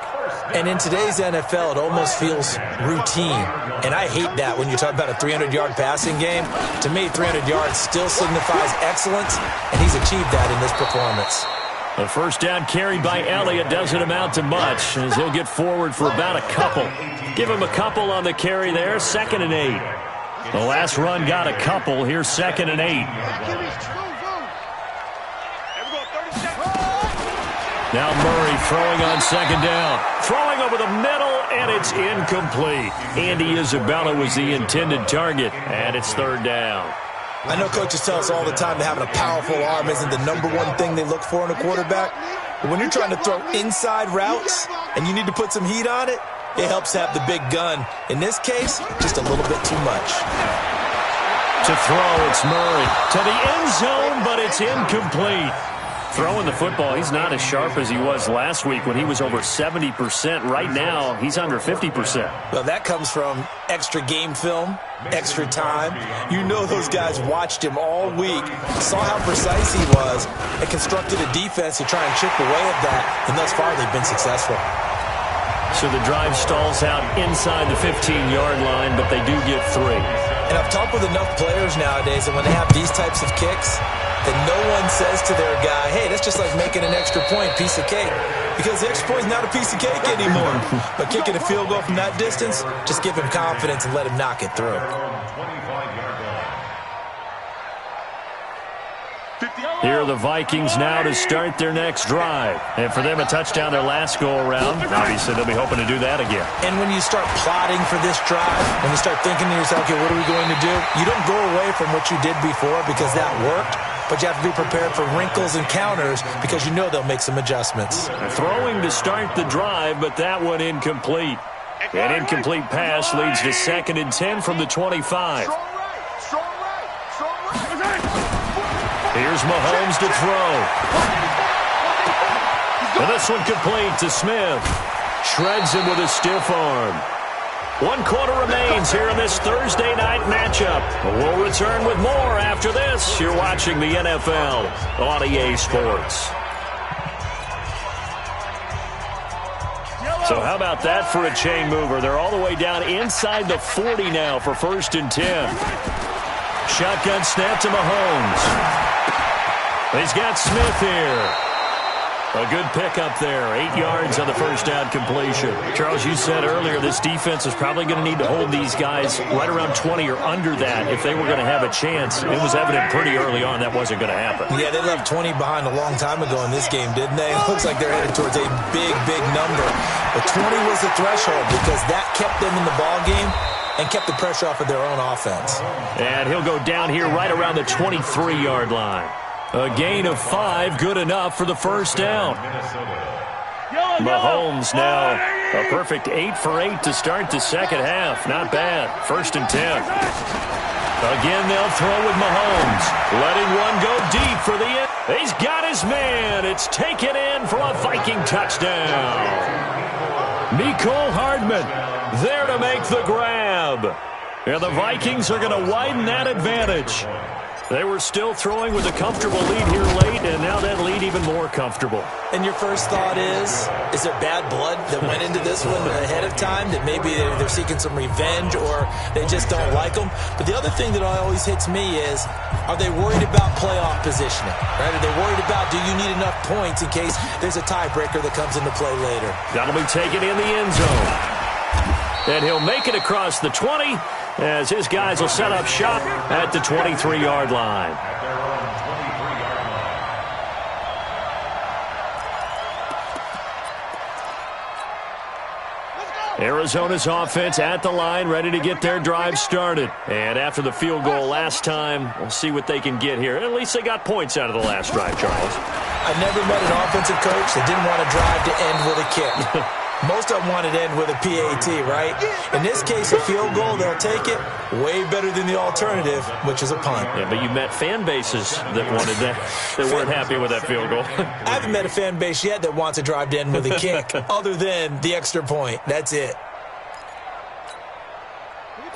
And in today's NFL, it almost feels routine. And I hate that when you talk about a 300-yard passing game. To me, 300 yards still signifies excellence, and he's achieved that in this performance. A first down carried by Elliott doesn't amount to much, as he'll get forward for about a couple. Give him a couple on the carry there, 2nd and 8. The last run got a couple. Here's 2nd and 8. Now Murray throwing on 2nd down. Throwing over the middle, and it's incomplete. Andy Isabella was the intended target, and it's third down. I know coaches tell us all the time that having a powerful arm isn't the number one thing they look for in a quarterback. But when you're trying to throw inside routes and you need to put some heat on it, it helps to have the big gun. In this case, just a little bit too much. To throw, it's Murray. To the end zone, but it's incomplete. Throwing the football, he's not as sharp as he was last week when he was over 70%. Right now, he's under 50%. Well, that comes from extra game film, extra time. You know those guys watched him all week, saw how precise he was, and constructed a defense to try and chip away at that, and thus far they've been successful. So the drive stalls out inside the 15-yard line, but they do get 3. And I've talked with enough players nowadays that when they have these types of kicks, that no one says to their guy, hey, that's just like making an extra point, piece of cake. Because the extra point is not a piece of cake anymore. But kicking a field goal from that distance, just give him confidence and let him knock it through. Here are the Vikings now to start their next drive. And for them, a touchdown their last go-around. Obviously, they'll be hoping to do that again. And when you start plotting for this drive, when you start thinking to yourself, okay, what are we going to do? You don't go away from what you did before because that worked. But you have to be prepared for wrinkles and counters because you know they'll make some adjustments. Throwing to start the drive, but that one incomplete. An incomplete pass leads to 2nd and 10 from the 25. Here's Mahomes to throw. And this one complete to Smith. Shreds him with a stiff arm. 1 quarter remains here in this Thursday night matchup. We'll return with more after this. You're watching the NFL on EA Sports. So how about that for a chain mover? They're all the way down inside the 40 now for 1st and 10. Shotgun snap to Mahomes. He's got Smith here. A good pickup there. 8 yards on the first down completion. Charles, you said earlier this defense is probably going to need to hold these guys right around 20 or under that if they were going to have a chance. It was evident pretty early on that wasn't going to happen. Yeah, they left 20 behind a long time ago in this game, didn't they? It looks like they're headed towards a big, big number. But 20 was the threshold because that kept them in the ball game and kept the pressure off of their own offense. And he'll go down here right around the 23-yard line. A gain of 5, good enough for the first down. Mahomes now a perfect 8 for 8 to start the second half. Not bad. 1st and 10. Again, they'll throw with Mahomes. Letting one go deep for the end. He's got his man. It's taken in for a Viking touchdown. Mecole Hardman there to make the grab. And the Vikings are going to widen that advantage. They were still throwing with a comfortable lead here late, and now that lead even more comfortable. And your first thought is there bad blood that went into this one ahead of time, that maybe they're seeking some revenge or they just don't like them? But the other thing that always hits me is, are they worried about playoff positioning? Right? Are they worried about, do you need enough points in case there's a tiebreaker that comes into play later? That'll be taken in the end zone. And he'll make it across the 20 as his guys will set up shop at the 23-yard line. Arizona's offense at the line, ready to get their drive started. And after the field goal last time, we'll see what they can get here. At least they got points out of the last drive, Charles. I've never met an offensive coach that didn't want to drive to end with a kick. Most of them wanted to end with a PAT, right? In this case, a field goal, they'll take it. Way better than the alternative, which is a punt. Yeah, but you met fan bases that wanted that weren't happy with that field goal. I haven't met a fan base yet that wants to drive to end with a kick, other than the extra point. That's it.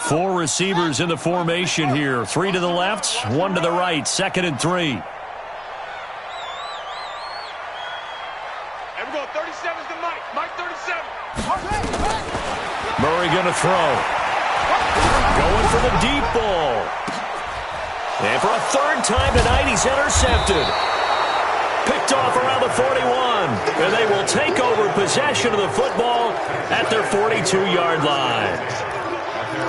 4 receivers in the formation here. 3 to the left, 1 to the right. 2nd and 3. Everyone, 37's the Mike. Mike 37. Murray going to throw. Going for the deep ball. And for a 3rd time tonight, he's intercepted. Picked off around the 41. And they will take over possession of the football at their 42-yard line.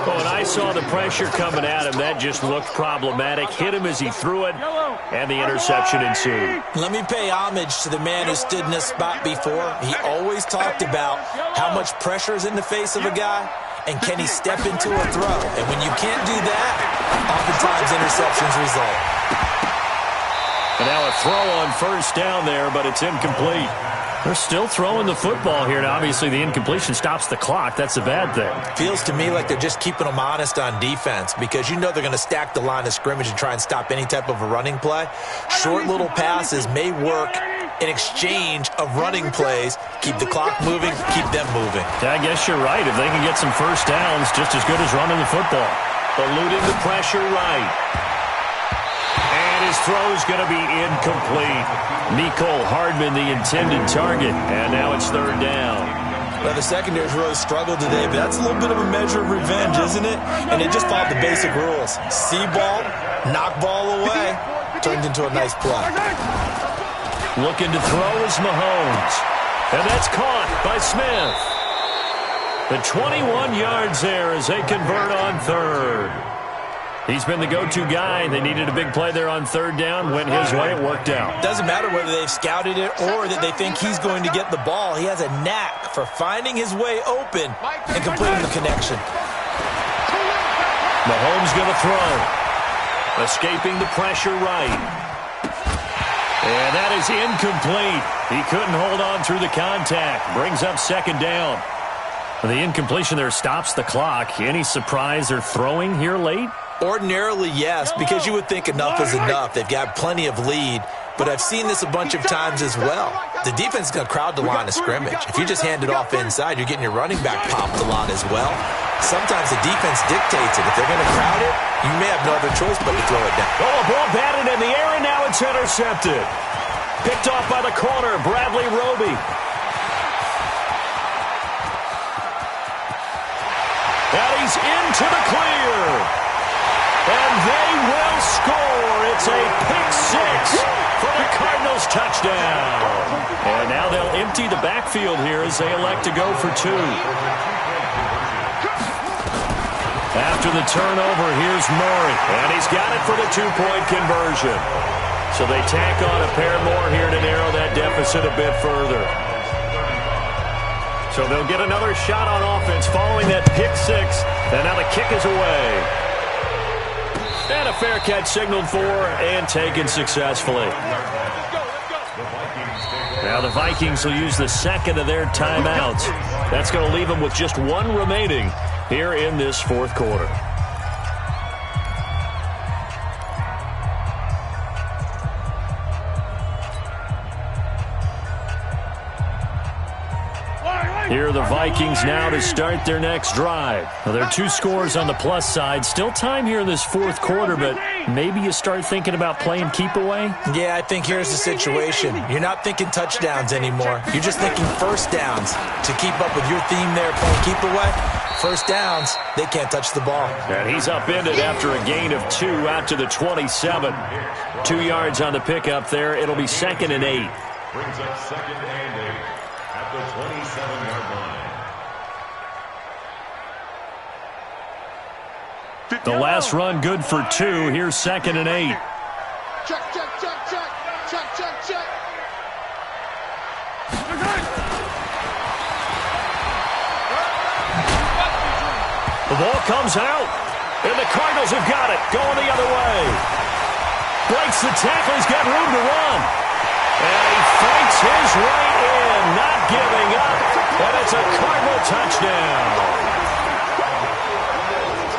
Oh, and I saw the pressure coming at him. That just looked problematic. Hit him as he threw it, and the interception ensued. Let me pay homage to the man who stood in this spot before. He always talked about how much pressure is in the face of a guy, and can he step into a throw. And when you can't do that, oftentimes interceptions result. And now a throw on 1st down there, but it's incomplete. They're still throwing the football here, and obviously the incompletion stops the clock. That's a bad thing. Feels to me like they're just keeping them honest on defense, because you know they're going to stack the line of scrimmage and try and stop any type of a running play. Short little passes may work in exchange of running plays. Keep the clock moving, keep them moving. I guess you're right. If they can get some 1st downs, just as good as running the football. Eluding the pressure right. And his throw's going to be incomplete. Nicole Hardman, the intended target. And now it's 3rd down. Well, the secondary's really struggled today, but that's a little bit of a measure of revenge, isn't it? And they just followed the basic rules. See ball, knock ball away. Turned into a nice play. Looking to throw is Mahomes. And that's caught by Smith. The 21 yards there as they convert on 3rd. He's been the go-to guy. They needed a big play there on 3rd down. Went his way. It worked out. Doesn't matter whether they've scouted it or that they think he's going to get the ball. He has a knack for finding his way open and completing the connection. Mahomes going to throw. Escaping the pressure right. And that is incomplete. He couldn't hold on through the contact. Brings up 2nd down. The incompletion there stops the clock. Any surprise they're throwing here late? Ordinarily, yes, because you would think enough is enough. They've got plenty of lead, but I've seen this a bunch of times as well. The defense is going to crowd the line of scrimmage. If you just hand it off inside, you're getting your running back popped a lot as well. Sometimes the defense dictates it. If they're going to crowd it, you may have no other choice but to throw it down. Oh, a ball batted in the air, and now it's intercepted. Picked off by the corner, Bradley Roby. And he's into the clear. And they will score. It's a pick 6 for the Cardinals touchdown. And now they'll empty the backfield here as they elect to go for 2. After the turnover, here's Murray. And he's got it for the 2-point conversion. So they tack on a pair more here to narrow that deficit a bit further. So they'll get another shot on offense following that pick 6. And now the kick is away. And a fair catch signaled for and taken successfully. Now the Vikings will use the 2nd of their timeouts. That's going to leave them with just 1 remaining here in this 4th quarter. Here are the Vikings now to start their next drive. Well, there are 2 scores on the plus side. Still time here in this 4th quarter, but maybe you start thinking about playing keep away? Yeah, I think here's the situation. You're not thinking touchdowns anymore. You're just thinking first downs. To keep up with your theme there, playing keep away, first downs, they can't touch the ball. And he's upended after a gain of 2 out to the 27. 2 yards on the pickup there. It'll be 2nd and 8. Brings up 2nd and 8 at the 27-yard line. The last run good for 2. Here's 2nd and 8. Check, check, check, check. Check, check, check. The ball comes out, and the Cardinals have got it, going the other way. Breaks the tackle, he's got room to run. And he fights his way in, not giving up, and it's a Cardinal touchdown.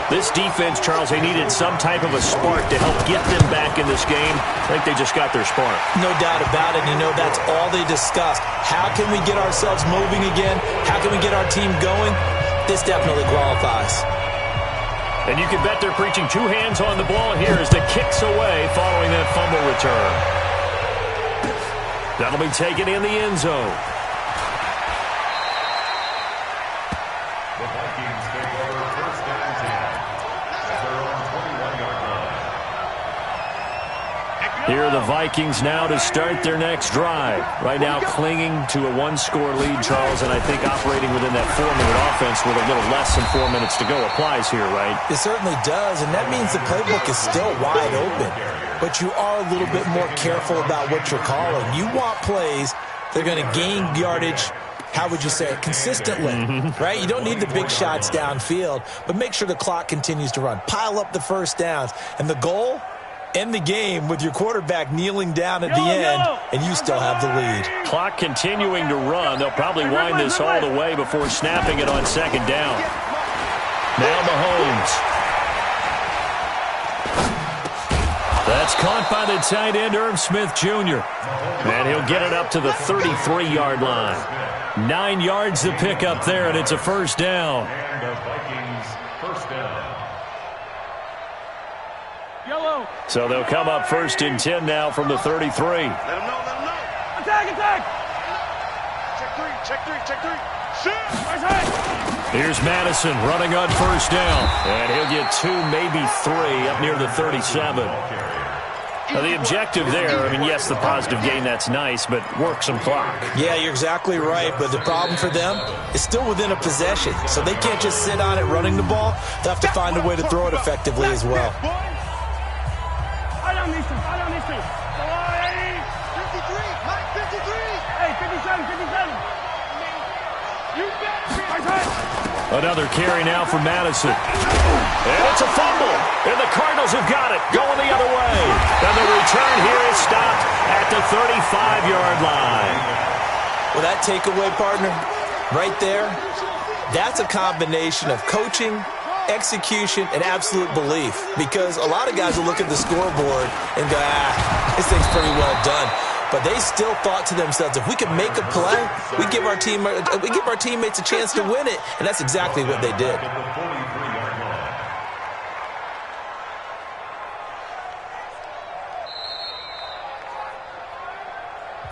This defense, Charles, they needed some type of a spark to help get them back in this game. I think they just got their spark. No doubt about it. You know, that's all they discussed. How can we get ourselves moving again? How can we get our team going? This definitely qualifies. And you can bet they're preaching 2 hands on the ball here as the kick's away following that fumble return. That'll be taken in the end zone. The Vikings take over first down and 10 at their own 21-yard line. Here are the Vikings now to start their next drive. Right now clinging to a 1-score lead, Charles, and I think operating within that 4-minute offense with a little less than 4 minutes to go applies here, right? It certainly does, and that means the playbook is still wide open. But you are a little bit more careful about what you're calling. You want plays that are going to gain yardage, how would you say it, consistently, right? You don't need the big shots downfield, but make sure the clock continues to run. Pile up the first downs. And the goal, end the game with your quarterback kneeling down at the end, and you still have the lead. Clock continuing to run. They'll probably wind this all the way before snapping it on 2nd down. Now Mahomes. That's caught by the tight end, Irv Smith Jr. And he'll get it up to the 33-yard line. 9 yards to pick up there, and it's a first down. And the Vikings first down. Yellow. So they'll come up 1st and 10 now from the 33. Let him know, let him know. Attack, attack. Check three, check three. Shoot. Right side. Here's Madison running on 1st down. And he'll get 2, maybe 3 up near the 37. Now the objective there, I mean, yes, the positive gain, that's nice, but work some clock. Yeah, you're exactly right, but the problem for them is still within a possession, so they can't just sit on it running the ball. They'll have to find a way to throw it effectively as well. I don't need to. 53, Mike, 53. Hey, 57, 57. You better be right side. Another carry now for Madison. And it's a fumble. And the Cardinals have got it. Going the other way. And the return here is stopped at the 35-yard line. Well, that takeaway, partner, right there, that's a combination of coaching, execution, and absolute belief. Because a lot of guys will look at the scoreboard and go, this thing's pretty well done. But they still thought to themselves, if we can make a play, we give our teammates a chance to win it. And that's exactly what they did.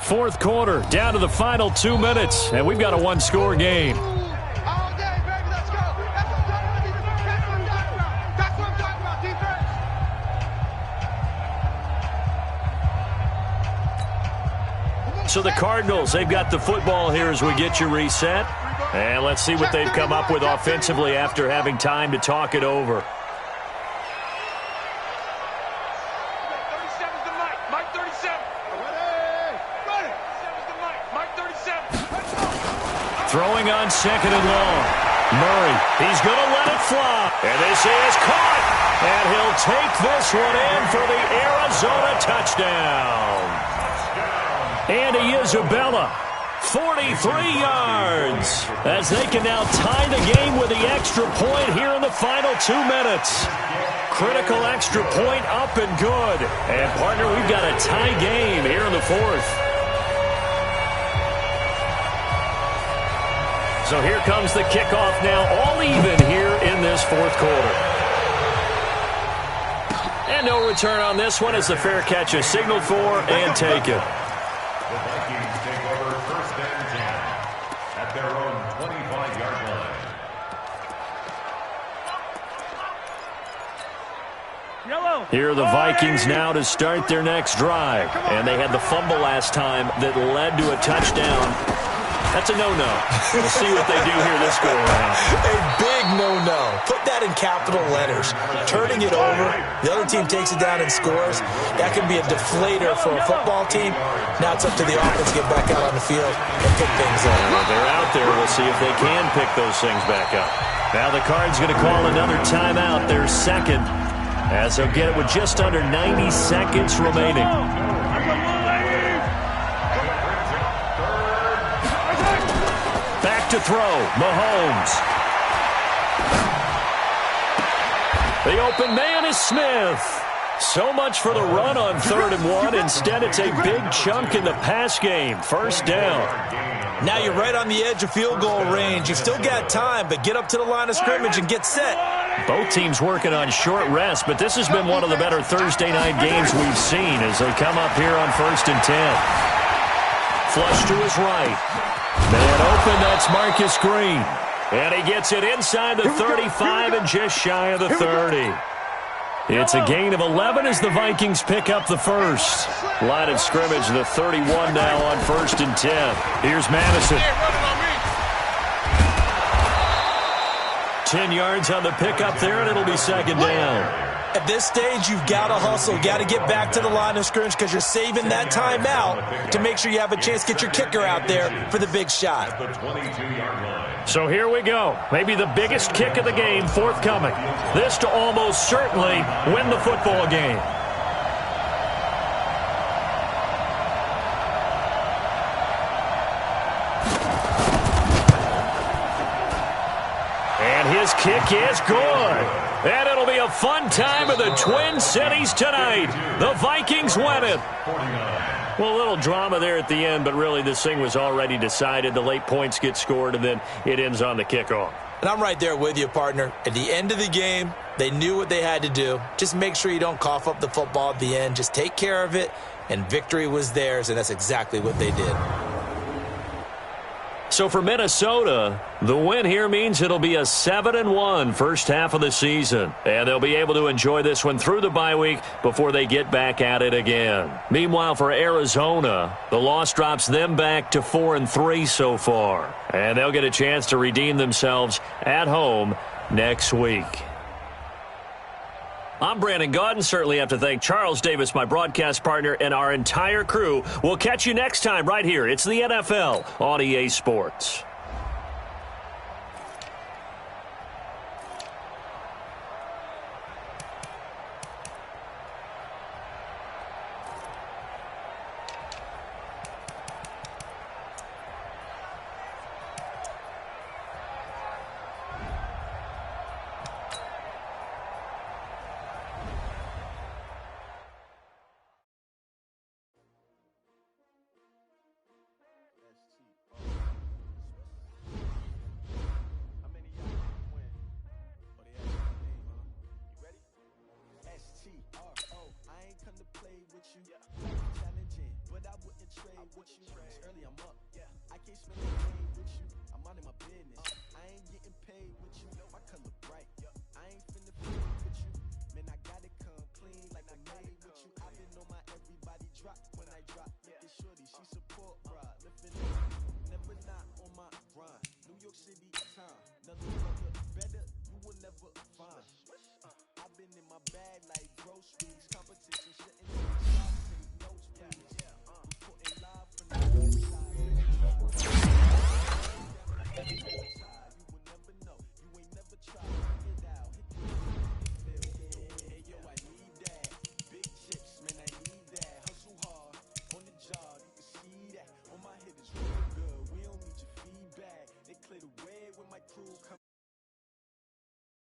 Fourth quarter, down to the final 2 minutes, and we've got a 1-score game. So the Cardinals, they've got the football here as we get you reset. And let's see what they've come up with offensively after having time to talk it over. 37's the Mike. Mike 37. Ready. 37's the Mike. Mike 37. Throwing on 2nd and long. Murray, he's going to let it fly. And this is caught. And he'll take this one in for the Arizona touchdown. Andy Isabella, 43 yards, as they can now tie the game with the extra point here in the final 2 minutes. Critical extra point up and good. And, partner, we've got a tie game here in the 4th. So here comes the kickoff now, all even here in this 4th quarter. And no return on this one as the fair catch is signaled for and taken. The Vikings take over first and 10 at their own 25-yard line. Here are the Vikings now to start their next drive. And they had the fumble last time that led to a touchdown. That's a no-no. We'll see what they do here this go-around. A big no-no. Put that in capital letters. Turning it over, the other team takes it down and scores. That can be a deflator for a football team. Now it's up to the offense to get back out on the field and pick things up. Well, they're out there. We'll see if they can pick those things back up. Now the Cards going to call another timeout, their second, as they'll get it with just under 90 seconds remaining. Back to throw, Mahomes. The open man is Smith. So much for the run on 3rd and 1. Instead, it's a big chunk in the pass game. First down. Now you're right on the edge of field goal range. You've still got time, but get up to the line of scrimmage and get set. Both teams working on short rest, but this has been one of the better Thursday night games we've seen as they come up here on 1st and 10. Flush to his right. Man open, that's Marcus Green. And he gets it inside the 35 and just shy of the 30. It's a gain of 11 as the Vikings pick up the first. Line of scrimmage, the 31 now on 1st and 10. Here's Madison. 10 yards on the pickup there, and it'll be second down. At this stage, you've got to hustle. Got to get back to the line of scrimmage because you're saving that timeout to make sure you have a chance to get your kicker out there for the big shot. So here we go. Maybe the biggest kick of the game forthcoming. This to almost certainly win the football game. And his kick is good. And it'll be a fun time in the Twin Cities tonight. The Vikings win it. Well, a little drama there at the end, but really this thing was already decided. The late points get scored, and then it ends on the kickoff. And I'm right there with you, partner. At the end of the game, they knew what they had to do. Just make sure you don't cough up the football at the end. Just take care of it, and victory was theirs, and that's exactly what they did. So for Minnesota, the win here means it'll be a 7-1 first half of the season. And they'll be able to enjoy this one through the bye week before they get back at it again. Meanwhile, for Arizona, the loss drops them back to 4-3 so far. And they'll get a chance to redeem themselves at home next week. I'm Brandon Gaudin. Certainly have to thank Charles Davis, my broadcast partner, and our entire crew. We'll catch you next time right here. It's the NFL on EA Sports.